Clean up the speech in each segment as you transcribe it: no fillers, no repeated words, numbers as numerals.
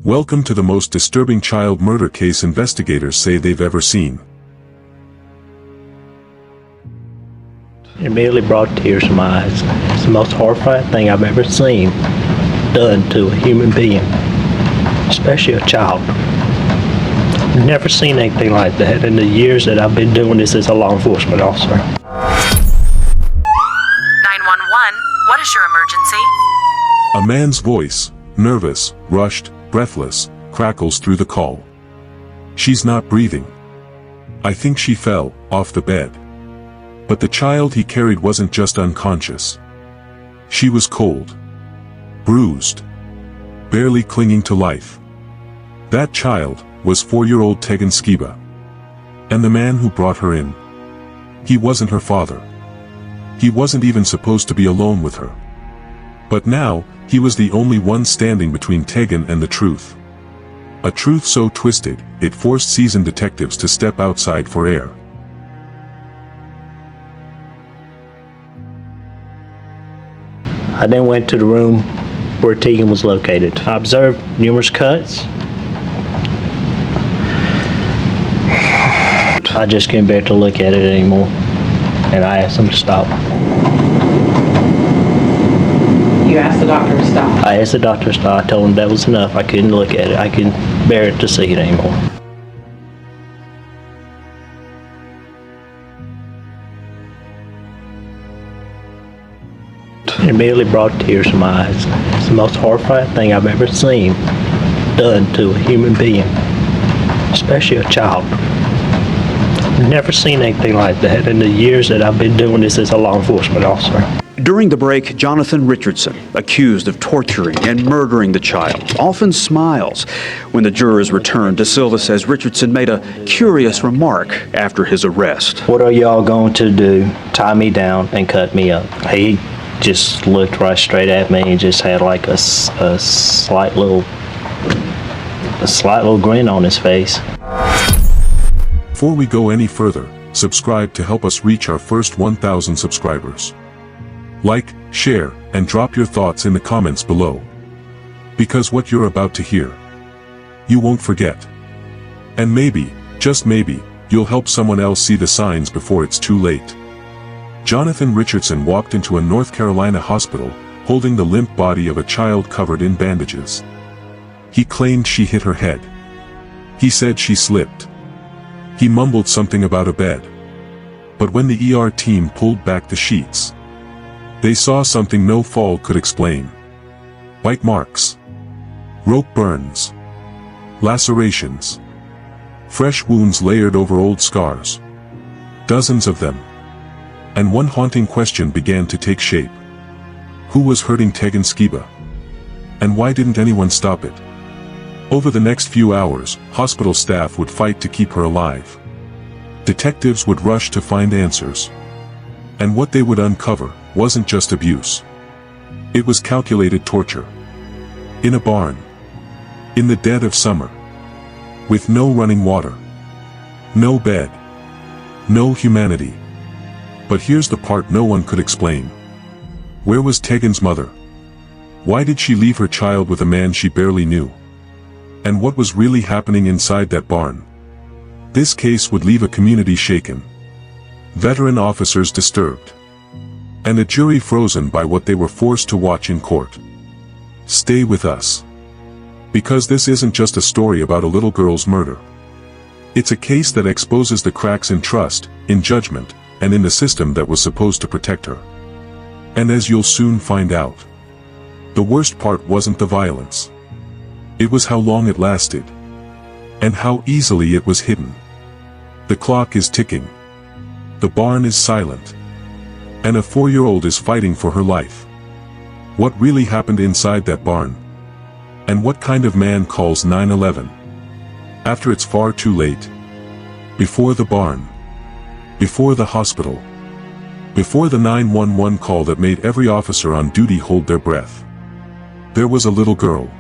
Welcome to the most disturbing child murder case investigators say they've ever seen. It immediately brought tears to my eyes. It's the most horrifying thing I've ever seen done to a human being, especially a child. I've never seen anything like that in the years that I've been doing this as a law enforcement officer. 911, what is your emergency? A man's voice, nervous, rushed, breathless, crackles through the call. She's not breathing. I think she fell off the bed. But the child he carried wasn't just unconscious. She was cold, bruised, barely clinging to life. That child was 4-year-old Tegan Skiba. And the man who brought her in, he wasn't her father. He wasn't even supposed to be alone with her. But now, he was the only one standing between Tegan and the truth. A truth so twisted, it forced seasoned detectives to step outside for air. I then went to the room where Tegan was located. I observed numerous cuts. I just couldn't bear to look at it anymore, and I asked him to stop. You asked the doctor to stop? I asked the doctor to stop. I told him that was enough. I couldn't look at it. I couldn't bear it to see it anymore. It immediately brought tears to my eyes. It's the most horrifying thing I've ever seen done to a human being, especially a child. I've never seen anything like that in the years that I've been doing this as a law enforcement officer. During the break, Jonathan Richardson, accused of torturing and murdering the child, often smiles. When the jurors returned, Da Silva says Richardson made a curious remark after his arrest. "What are y'all going to do? Tie me down and cut me up?" He just looked right straight at me and just had like a slight little grin on his face. Before we go any further, subscribe to help us reach our first 1,000 subscribers. Like, share, and drop your thoughts in the comments below. Because what you're about to hear, you won't forget. And maybe, just maybe, you'll help someone else see the signs before it's too late. Jonathan Richardson walked into a North Carolina hospital, holding the limp body of a child covered in bandages. He claimed she hit her head. He said she slipped. He mumbled something about a bed. But when the ER team pulled back the sheets, they saw something no fall could explain. Bite marks, rope burns, lacerations, fresh wounds layered over old scars. Dozens of them. And one haunting question began to take shape. Who was hurting Tegan Skiba? And why didn't anyone stop it? Over the next few hours, hospital staff would fight to keep her alive. Detectives would rush to find answers. And what they would uncover wasn't just abuse. It was calculated torture. In a barn. In the dead of summer. With no running water. No bed. No humanity. But here's the part no one could explain. Where was Tegan's mother? Why did she leave her child with a man she barely knew? And what was really happening inside that barn? This case would leave a community shaken. Veteran officers disturbed. And a jury frozen by what they were forced to watch in court. Stay with us. Because this isn't just a story about a little girl's murder. It's a case that exposes the cracks in trust, in judgment, and in the system that was supposed to protect her. And as you'll soon find out, the worst part wasn't the violence. It was how long it lasted. And how easily it was hidden. The clock is ticking. The barn is silent. And a 4-year-old is fighting for her life. What really happened inside that barn? And what kind of man calls 911? After it's far too late. Before the barn. Before the hospital. Before the 911 call that made every officer on duty hold their breath. There was a little girl.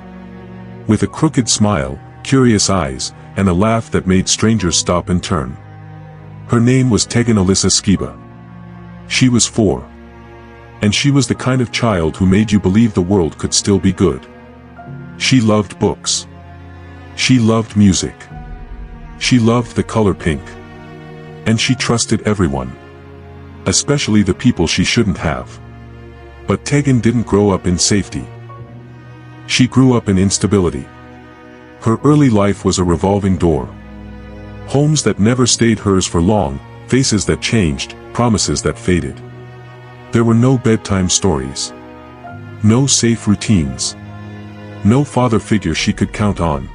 With a crooked smile, curious eyes, and a laugh that made strangers stop and turn. Her name was Tegan Skiba. She was 4. And she was the kind of child who made you believe the world could still be good. She loved books. She loved music. She loved the color pink. And she trusted everyone. Especially the people she shouldn't have. But Tegan didn't grow up in safety. She grew up in instability. Her early life was a revolving door. Homes that never stayed hers for long, faces that changed, promises that faded. There were no bedtime stories. No safe routines. No father figure she could count on.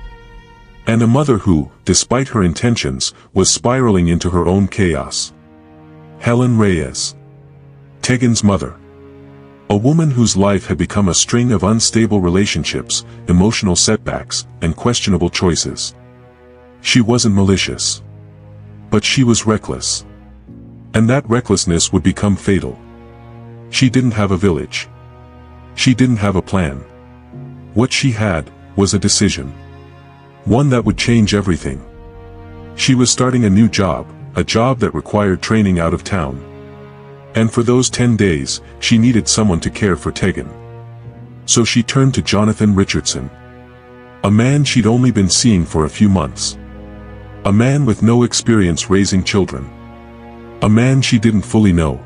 And a mother who, despite her intentions, was spiraling into her own chaos. Helen Reyes. Tegan's mother. A woman whose life had become a string of unstable relationships, emotional setbacks, and questionable choices. She wasn't malicious. But she was reckless. And that recklessness would become fatal. She didn't have a village. She didn't have a plan. What she had was a decision. One that would change everything. She was starting a new job, a job that required training out of town. And for those 10 days, she needed someone to care for Tegan. So she turned to Jonathan Richardson. A man she'd only been seeing for a few months. A man with no experience raising children. A man she didn't fully know.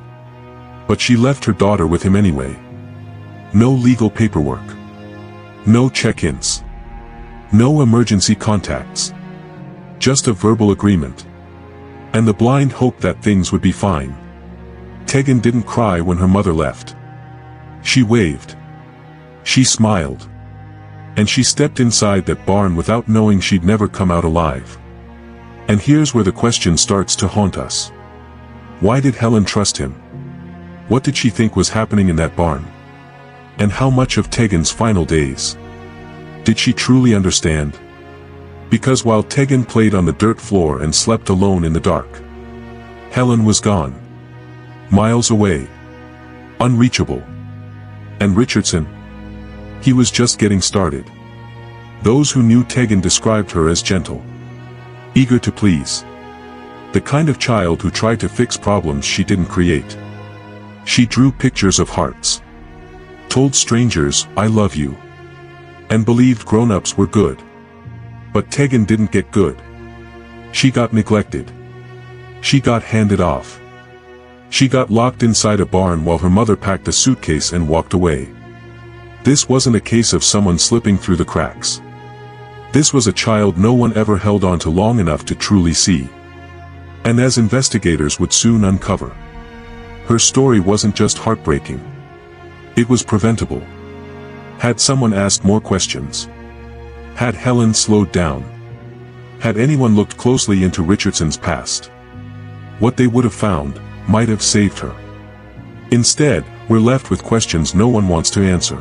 But she left her daughter with him anyway. No legal paperwork. No check-ins. No emergency contacts. Just a verbal agreement. And the blind hope that things would be fine. Tegan didn't cry when her mother left. She waved. She smiled. And she stepped inside that barn without knowing she'd never come out alive. And here's where the question starts to haunt us. Why did Helen trust him? What did she think was happening in that barn? And how much of Tegan's final days did she truly understand? Because while Tegan played on the dirt floor and slept alone in the dark, Helen was gone. Miles away. Unreachable. And Richardson? He was just getting started. Those who knew Tegan described her as gentle. Eager to please. The kind of child who tried to fix problems she didn't create. She drew pictures of hearts. Told strangers, "I love you." And believed grown-ups were good. But Tegan didn't get good. She got neglected. She got handed off. She got locked inside a barn while her mother packed a suitcase and walked away. This wasn't a case of someone slipping through the cracks. This was a child no one ever held on to long enough to truly see. And as investigators would soon uncover, her story wasn't just heartbreaking. It was preventable. Had someone asked more questions? Had Helen slowed down? Had anyone looked closely into Richardson's past? What they would have found might have saved her. Instead, we're left with questions no one wants to answer.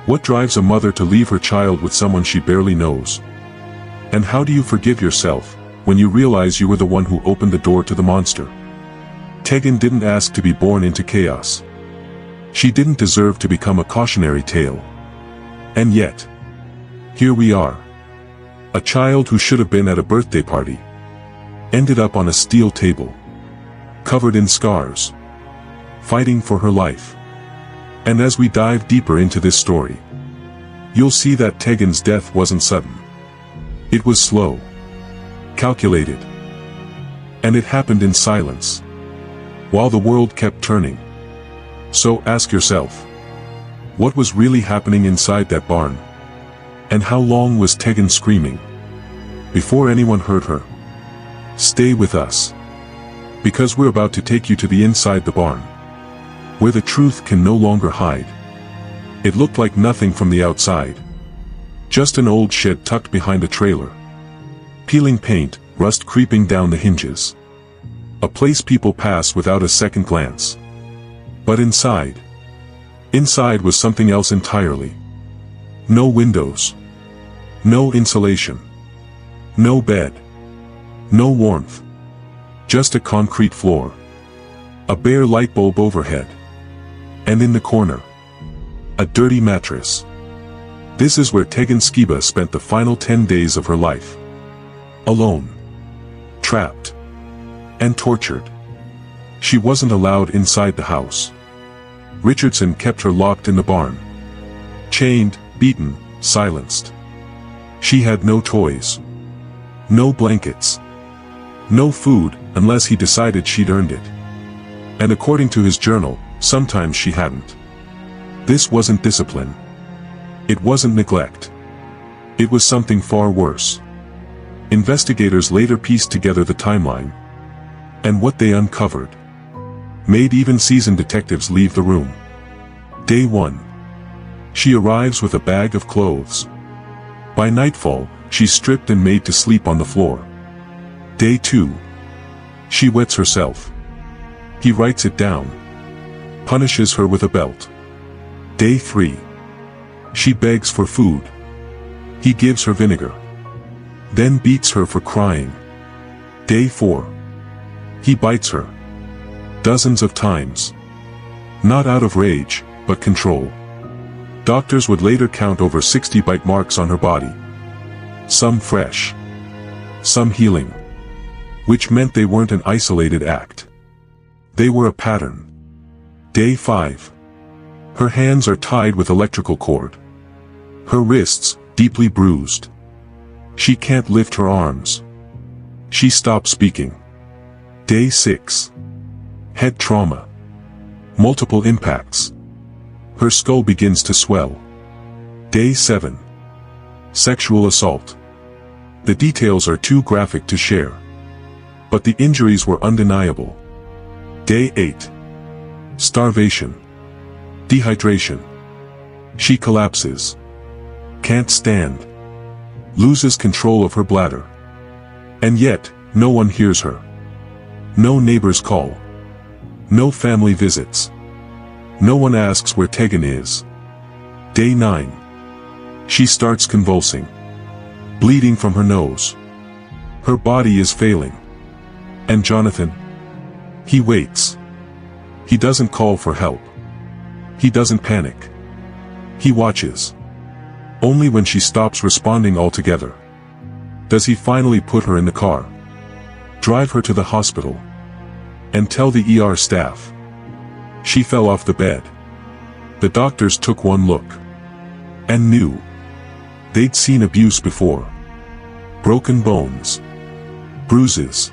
What drives a mother to leave her child with someone she barely knows? And how do you forgive yourself when you realize you were the one who opened the door to the monster? Tegan didn't ask to be born into chaos. She didn't deserve to become a cautionary tale. And yet, here we are. A child who should have been at a birthday party ended up on a steel table, covered in scars, fighting for her life. And as we dive deeper into this story, you'll see that Tegan's death wasn't sudden. It was slow, calculated, and it happened in silence, while the world kept turning. So ask yourself, what was really happening inside that barn? And how long was Tegan screaming before anyone heard her? Stay with us, because we're about to take you to the inside the barn, where the truth can no longer hide. It looked like nothing from the outside. Just an old shed tucked behind a trailer. Peeling paint, rust creeping down the hinges. A place people pass without a second glance. But inside was something else entirely. No windows. No insulation. No bed. No warmth. Just a concrete floor. A bare light bulb overhead. And in the corner, a dirty mattress. This is where Tegan Skiba spent the final 10 days of her life. Alone. Trapped. And tortured. She wasn't allowed inside the house. Richardson kept her locked in the barn. Chained, beaten, silenced. She had no toys. No blankets. No food, unless he decided she'd earned it. And according to his journal, sometimes she hadn't. This wasn't discipline. It wasn't neglect. It was something far worse. Investigators later pieced together the timeline. And what they uncovered made even seasoned detectives leave the room. Day 1. She arrives with a bag of clothes. By nightfall, she's stripped and made to sleep on the floor. Day 2. She wets herself. He writes it down. Punishes her with a belt. Day 3. She begs for food. He gives her vinegar. Then beats her for crying. Day 4. He bites her. Dozens of times. Not out of rage, but control. Doctors would later count over 60 bite marks on her body. Some fresh. Some healing. Which meant they weren't an isolated act. They were a pattern. Day 5. Her hands are tied with electrical cord. Her wrists, deeply bruised. She can't lift her arms. She stops speaking. Day 6. Head trauma. Multiple impacts. Her skull begins to swell. Day 7. Sexual assault. The details are too graphic to share. But the injuries were undeniable. Day 8. Starvation. Dehydration. She collapses. Can't stand. Loses control of her bladder. And yet, no one hears her. No neighbors call. No family visits. No one asks where Tegan is. Day 9. She starts convulsing. Bleeding from her nose. Her body is failing. And Jonathan? He waits. He doesn't call for help. He doesn't panic. He watches. Only when she stops responding altogether does he finally put her in the car, drive her to the hospital, and tell the ER staff. She fell off the bed. The doctors took one look and knew. They'd seen abuse before. Broken bones. Bruises.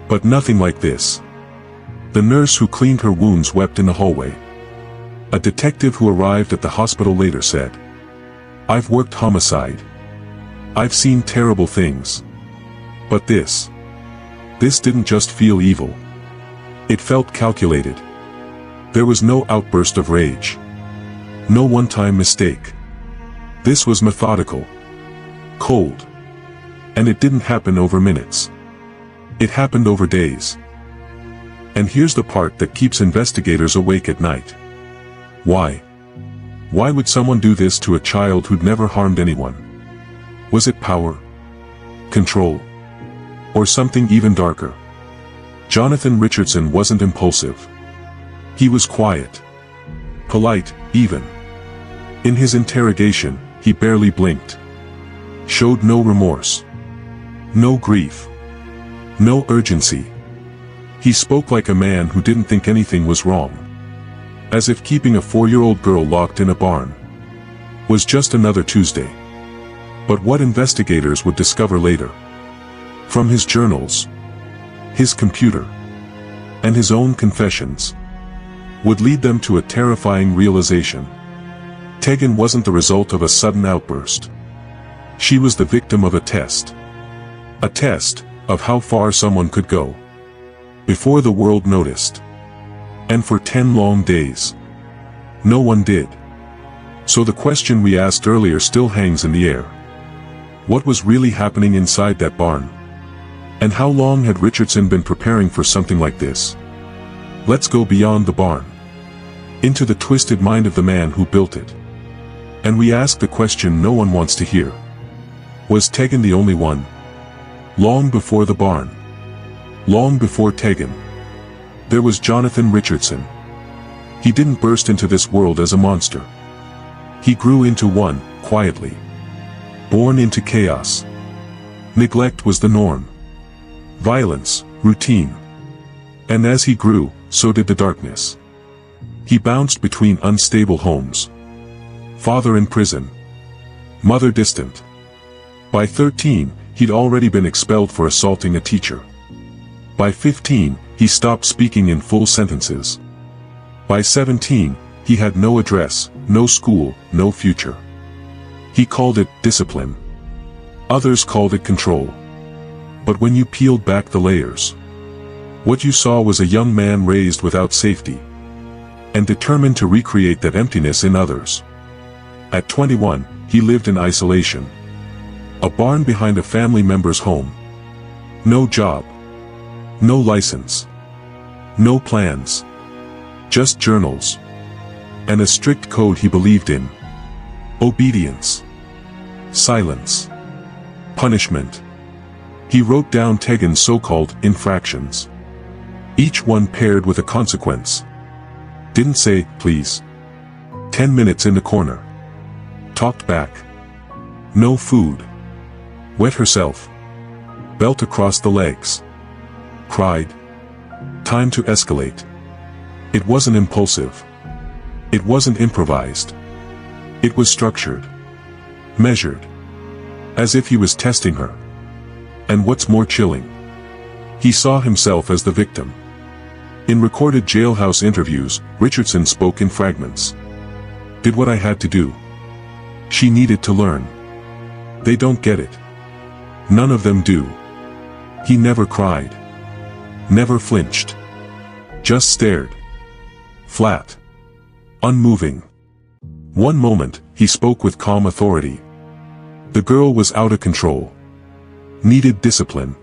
But nothing like this. The nurse who cleaned her wounds wept in the hallway. A detective who arrived at the hospital later said, "I've worked homicide. I've seen terrible things. But this didn't just feel evil. It felt calculated. There was no outburst of rage. No one-time mistake. This was methodical. Cold. And it didn't happen over minutes. It happened over days." And here's the part that keeps investigators awake at night. Why? Why would someone do this to a child who'd never harmed anyone? Was it power? Control? Or something even darker? Jonathan Richardson wasn't impulsive. He was quiet. Polite, even. In his interrogation, he barely blinked. Showed no remorse. No grief. No urgency. He spoke like a man who didn't think anything was wrong. As if keeping a 4-year-old girl locked in a barn was just another Tuesday. But what investigators would discover later, from his journals, his computer, and his own confessions, would lead them to a terrifying realization. Tegan wasn't the result of a sudden outburst. She was the victim of a test. A test of how far someone could go before the world noticed. And for 10 long days, no one did. So the question we asked earlier still hangs in the air. What was really happening inside that barn? And how long had Richardson been preparing for something like this? Let's go beyond the barn, into the twisted mind of the man who built it. And we ask the question no one wants to hear. Was Tegan the only one? Long before the barn. Long before Tegan. There was Jonathan Richardson. He didn't burst into this world as a monster. He grew into one, quietly. Born into chaos. Neglect was the norm. Violence, routine. And as he grew, so did the darkness. He bounced between unstable homes. Father in prison. Mother distant. By 13, he'd already been expelled for assaulting a teacher. By 15, he stopped speaking in full sentences. By 17, he had no address, no school, no future. He called it discipline. Others called it control. But when you peeled back the layers, what you saw was a young man raised without safety, and determined to recreate that emptiness in others. At 21, he lived in isolation. A barn behind a family member's home. No job. No license. No plans. Just journals. And a strict code he believed in. Obedience. Silence. Punishment. He wrote down Tegan's so-called infractions. Each one paired with a consequence. Didn't say, please. 10 minutes in the corner. Talked back. No food. Wet herself. Belt across the legs. Cried. Time to escalate. It wasn't impulsive. It wasn't improvised. It was structured. Measured. As if he was testing her. And what's more chilling, he saw himself as the victim. In recorded jailhouse interviews, Richardson spoke in fragments. Did what I had to do. She needed to learn. They don't get it. None of them do. He never cried. Never flinched. Just stared. Flat. Unmoving. One moment, he spoke with calm authority. The girl was out of control. Needed discipline.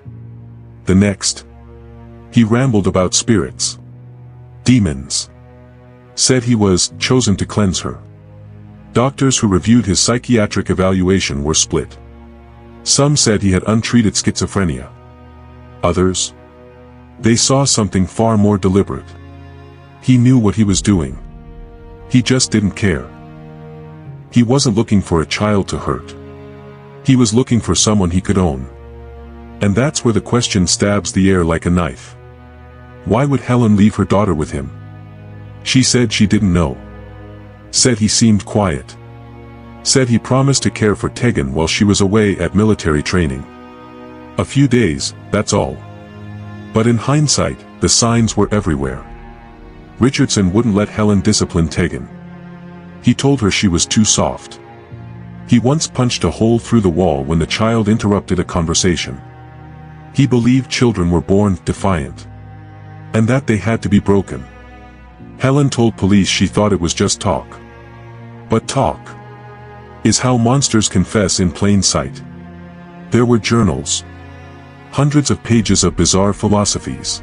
The next, he rambled about spirits. Demons. Said he was chosen to cleanse her. Doctors who reviewed his psychiatric evaluation were split. Some said he had untreated schizophrenia. Others, they saw something far more deliberate. He knew what he was doing. He just didn't care. He wasn't looking for a child to hurt. He was looking for someone he could own. And that's where the question stabs the air like a knife. Why would Helen leave her daughter with him? She said she didn't know. Said he seemed quiet. Said he promised to care for Tegan while she was away at military training. A few days, that's all. But in hindsight, the signs were everywhere. Richardson wouldn't let Helen discipline Tegan. He told her she was too soft. He once punched a hole through the wall when the child interrupted a conversation. He believed children were born defiant, and that they had to be broken. Helen told police she thought it was just talk. But talk is how monsters confess in plain sight. There were journals. Hundreds of pages of bizarre philosophies.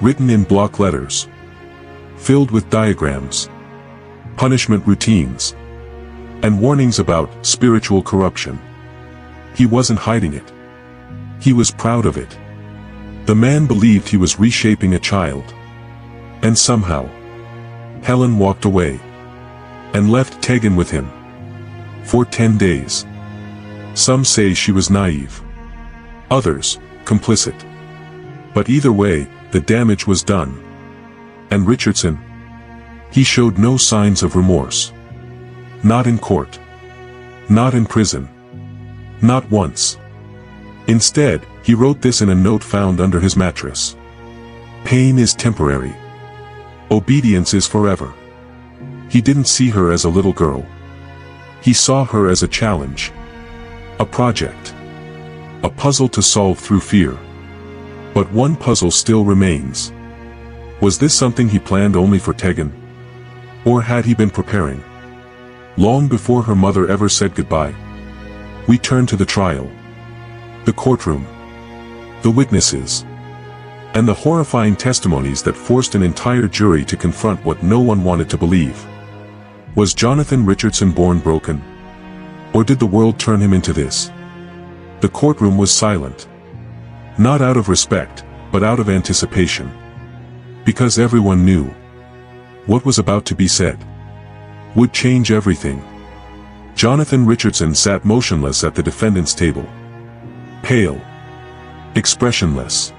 Written in block letters. Filled with diagrams. Punishment routines. And warnings about spiritual corruption. He wasn't hiding it. He was proud of it. The man believed he was reshaping a child. And somehow, Helen walked away. And left Tegan with him. For 10 days. Some say she was naive. Others, complicit. But either way, the damage was done. And Richardson? He showed no signs of remorse. Not in court. Not in prison. Not once. Instead, he wrote this in a note found under his mattress. Pain is temporary. Obedience is forever. He didn't see her as a little girl. He saw her as a challenge. A project. A puzzle to solve through fear. But one puzzle still remains. Was this something he planned only for Tegan? Or had he been preparing? Long before her mother ever said goodbye. We turn to the trial. The courtroom. The witnesses. And the horrifying testimonies that forced an entire jury to confront what no one wanted to believe. Was Jonathan Richardson born broken? Or did the world turn him into this? The courtroom was silent. Not out of respect, but out of anticipation. Because everyone knew. What was about to be said would change everything. Jonathan Richardson sat motionless at the defendant's table. Pale. Expressionless.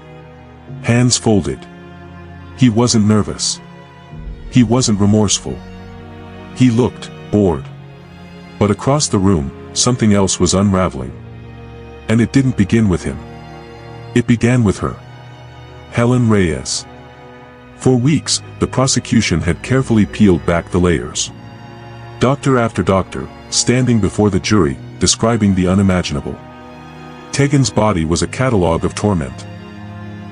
Hands folded. He wasn't nervous. He wasn't remorseful. He looked bored. But across the room, something else was unraveling. And it didn't begin with him. It began with her. Helen Reyes. For weeks, the prosecution had carefully peeled back the layers. Doctor after doctor, standing before the jury, describing the unimaginable. Tegan's body was a catalogue of torment.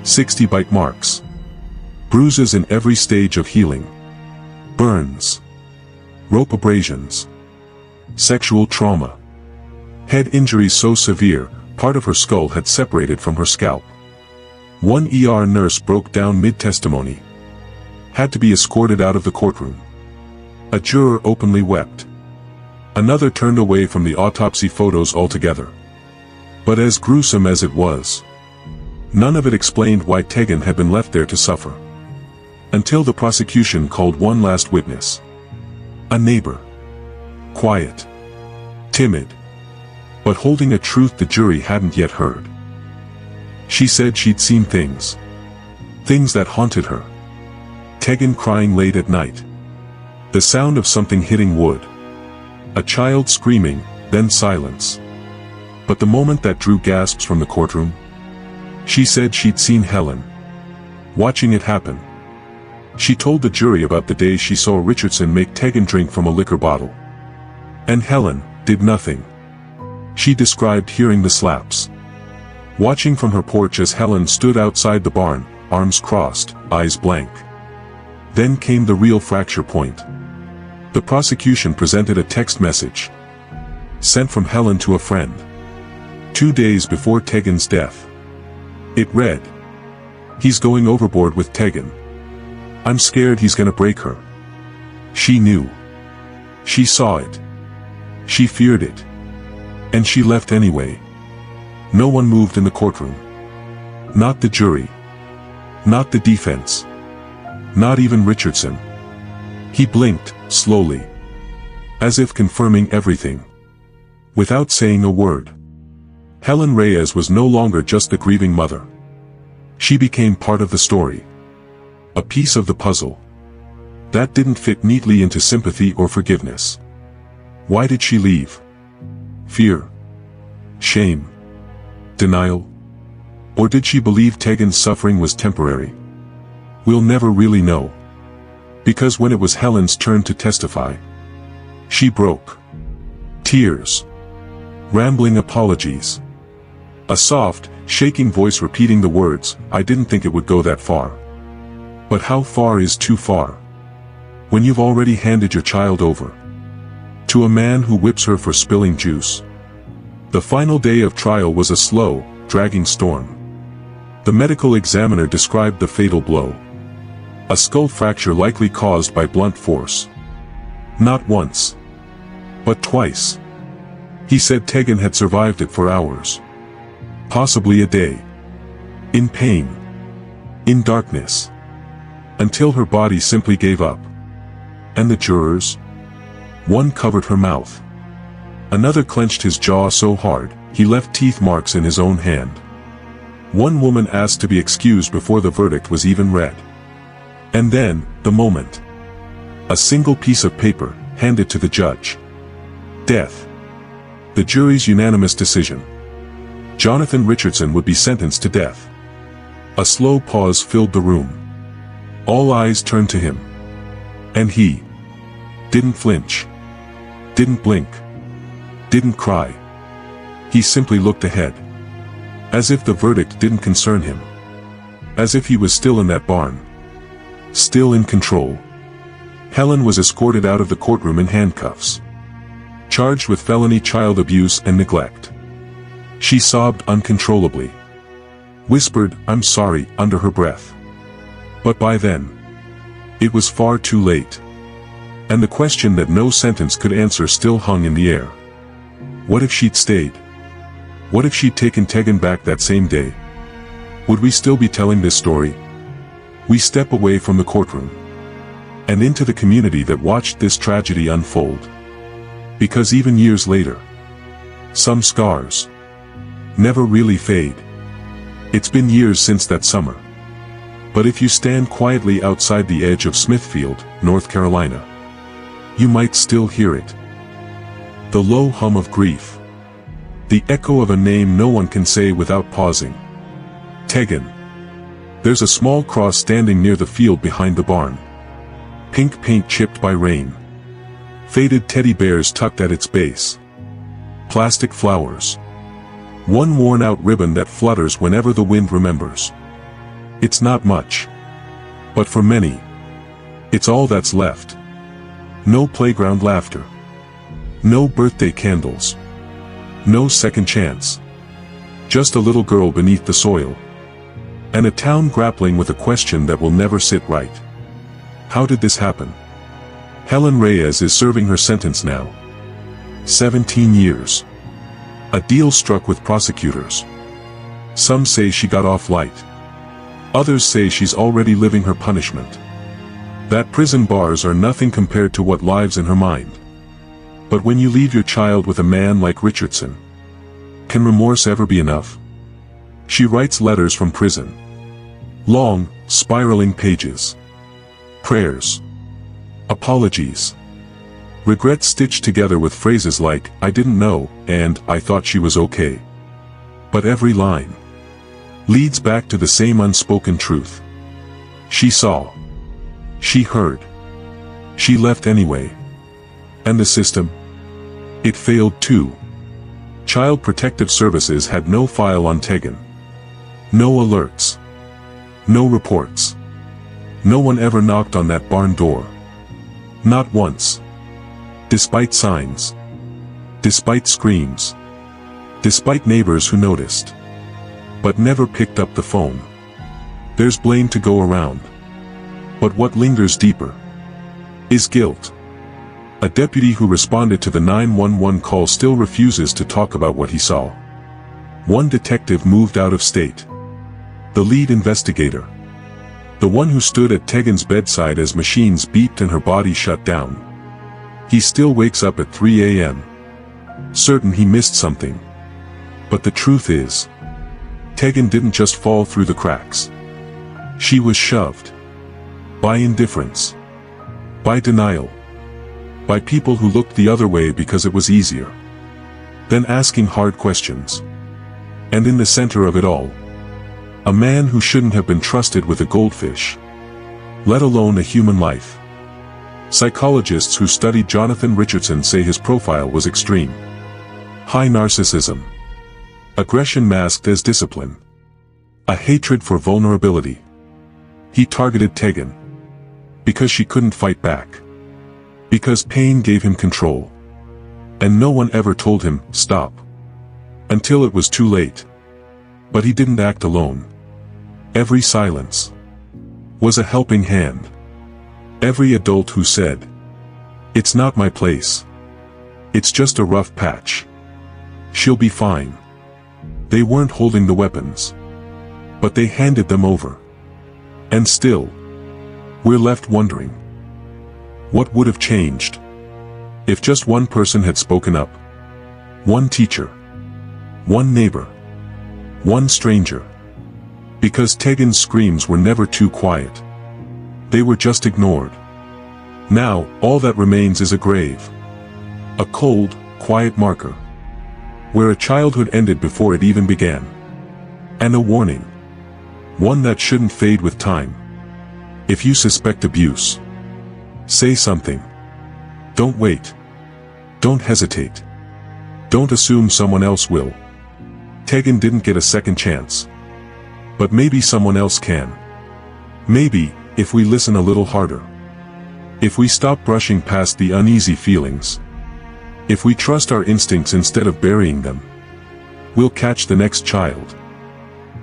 60 bite marks. Bruises in every stage of healing. Burns. Rope abrasions. Sexual trauma. Head injuries so severe, part of her skull had separated from her scalp. One ER nurse broke down mid-testimony. Had to be escorted out of the courtroom. A juror openly wept. Another turned away from the autopsy photos altogether. But as gruesome as it was, none of it explained why Tegan had been left there to suffer. Until the prosecution called one last witness. A neighbor. Quiet. Timid. But holding a truth the jury hadn't yet heard. She said she'd seen things. Things that haunted her. Tegan crying late at night. The sound of something hitting wood. A child screaming, then silence. But the moment that drew gasps from the courtroom, she said she'd seen Helen. Watching it happen. She told the jury about the day she saw Richardson make Tegan drink from a liquor bottle. And Helen did nothing. She described hearing the slaps. Watching from her porch as Helen stood outside the barn, arms crossed, eyes blank. Then came the real fracture point. The prosecution presented a text message. Sent from Helen to a friend. 2 days before Tegan's death. It read, "He's going overboard with Tegan. I'm scared he's gonna break her." She knew. She saw it. She feared it. And she left anyway. No one moved in the courtroom. Not the jury. Not the defense. Not even Richardson. He blinked, slowly. As if confirming everything. Without saying a word. Helen Reyes was no longer just the grieving mother. She became part of the story. A piece of the puzzle. That didn't fit neatly into sympathy or forgiveness. Why did she leave? Fear? Shame? Denial? Or did she believe Tegan's suffering was temporary? We'll never really know. Because when it was Helen's turn to testify, she broke. Tears. Rambling apologies. A soft, shaking voice repeating the words, "I didn't think it would go that far." But how far is too far? When you've already handed your child over to a man who whips her for spilling juice. The final day of trial was a slow, dragging storm. The medical examiner described the fatal blow. A skull fracture likely caused by blunt force. Not once, but twice. He said Tegan had survived it for hours. Possibly a day. In pain. In darkness. Until her body simply gave up. And the jurors? One covered her mouth. Another clenched his jaw so hard, he left teeth marks in his own hand. One woman asked to be excused before the verdict was even read. And then, the moment. A single piece of paper, handed to the judge. Death. The jury's unanimous decision. Jonathan Richardson would be sentenced to death. A slow pause filled the room. All eyes turned to him. And he didn't flinch. Didn't blink. Didn't cry. He simply looked ahead. As if the verdict didn't concern him. As if he was still in that barn. Still in control. Helen was escorted out of the courtroom in handcuffs. Charged with felony child abuse and neglect. She sobbed uncontrollably. Whispered, "I'm sorry," under her breath. But by then, it was far too late. And the question that no sentence could answer still hung in the air. What if she'd stayed? What if she'd taken Tegan back that same day? Would we still be telling this story? We step away from the courtroom. And into the community that watched this tragedy unfold. Because even years later, some scars never really fade. It's been years since that summer. But if you stand quietly outside the edge of Smithfield, North Carolina, you might still hear it. The low hum of grief. The echo of a name no one can say without pausing. Tegan. There's a small cross standing near the field behind the barn. Pink paint chipped by rain. Faded teddy bears tucked at its base. Plastic flowers. One worn-out ribbon that flutters whenever the wind remembers. It's not much. But for many, it's all that's left. No playground laughter. No birthday candles. No second chance. Just a little girl beneath the soil. And a town grappling with a question that will never sit right. How did this happen? Helen Reyes is serving her sentence now. 17 years. A deal struck with prosecutors. Some say she got off light. Others say she's already living her punishment. That prison bars are nothing compared to what lives in her mind. But when you leave your child with a man like Richardson, can remorse ever be enough? She writes letters from prison. Long, spiraling pages. Prayers. Apologies. Regrets stitched together with phrases like, "I didn't know," and "I thought she was okay." But every line leads back to the same unspoken truth. She saw. She heard. She left anyway. And the system? It failed too. Child Protective Services had no file on Tegan. No alerts. No reports. No one ever knocked on that barn door. Not once. Despite signs. Despite screams. Despite neighbors who noticed. But never picked up the phone. There's blame to go around. But what lingers deeper is guilt. A deputy who responded to the 911 call still refuses to talk about what he saw. One detective moved out of state. The lead investigator. The one who stood at Tegan's bedside as machines beeped and her body shut down. He still wakes up at 3 a.m. certain he missed something. But the truth is, Tegan didn't just fall through the cracks. She was shoved. By indifference. By denial. By people who looked the other way because it was easier. Then asking hard questions. And in the center of it all, a man who shouldn't have been trusted with a goldfish, let alone a human life. Psychologists who studied Jonathan Richardson say his profile was extreme. High narcissism. Aggression masked as discipline. A hatred for vulnerability. He targeted Tegan. Because she couldn't fight back. Because pain gave him control. And no one ever told him, stop. Until it was too late. But he didn't act alone. Every silence was a helping hand. Every adult who said, "It's not my place. It's just a rough patch. She'll be fine." They weren't holding the weapons. But they handed them over. And still, we're left wondering, what would have changed if just one person had spoken up? One teacher. One neighbor. One stranger. Because Tegan's screams were never too quiet. They were just ignored. Now, all that remains is a grave. A cold, quiet marker. Where a childhood ended before it even began. And a warning. One that shouldn't fade with time. If you suspect abuse, say something. Don't wait. Don't hesitate. Don't assume someone else will. Tegan didn't get a second chance. But maybe someone else can. Maybe, if we listen a little harder. If we stop brushing past the uneasy feelings. If we trust our instincts instead of burying them. We'll catch the next child.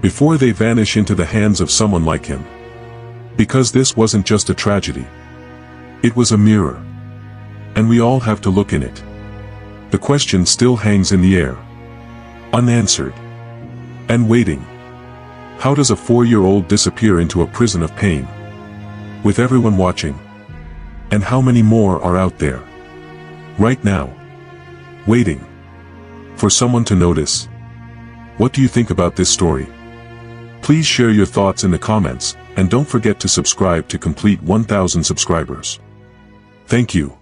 Before they vanish into the hands of someone like him. Because this wasn't just a tragedy. It was a mirror. And we all have to look in it. The question still hangs in the air. Unanswered. And waiting. How does a 4-year-old disappear into a prison of pain? With everyone watching. And how many more are out there? Right now. Waiting. For someone to notice. What do you think about this story? Please share your thoughts in the comments, and don't forget to subscribe to complete 1,000 subscribers. Thank you.